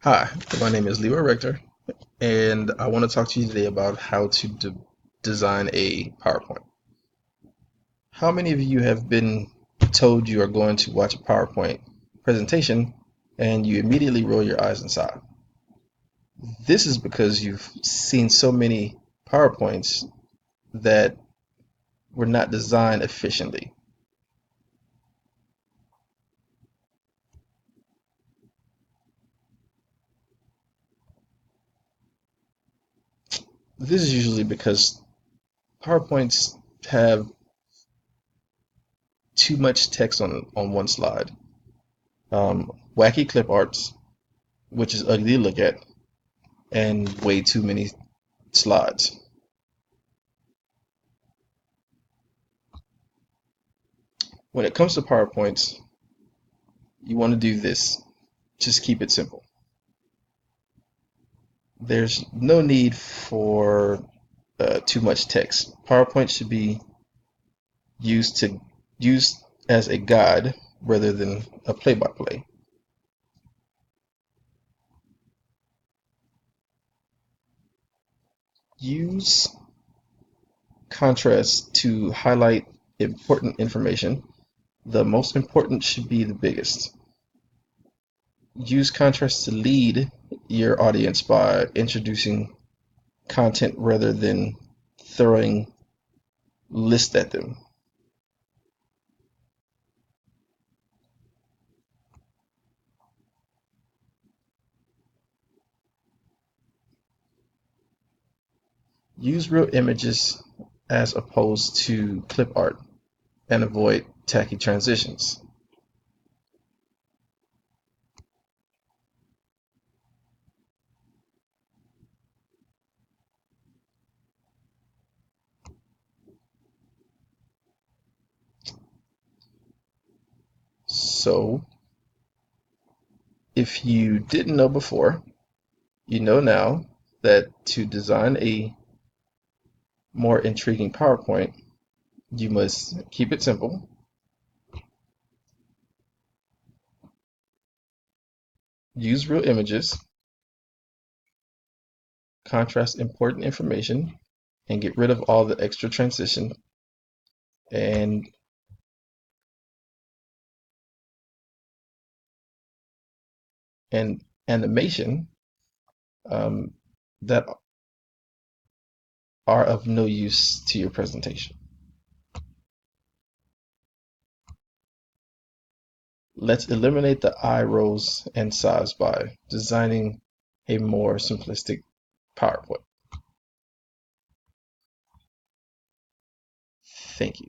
Hi, my name is Leroy Rector, and I want to talk to you today about how to design a PowerPoint. How many of you have been told you are going to watch a PowerPoint presentation and you immediately roll your eyes and sigh? This is because you've seen so many PowerPoints that were not designed efficiently. This is usually because PowerPoints have too much text on one slide. Wacky clip arts, which is ugly to look at, and way too many slides. When it comes to PowerPoints, you want to do this. Just keep it simple. There's no need for too much text. PowerPoint should be used as a guide rather than a play-by-play. Use contrast to highlight important information. The most important should be the biggest. Use contrast to lead your audience by introducing content rather than throwing lists at them. Use real images as opposed to clip art and avoid tacky transitions. So, if you didn't know before, you know now that to design a more intriguing PowerPoint, you must keep it simple, use real images, contrast important information, and get rid of all the extra transition and animation um, that are of no use to your presentation. Let's eliminate the eye rolls and sighs by designing a more simplistic PowerPoint. Thank you.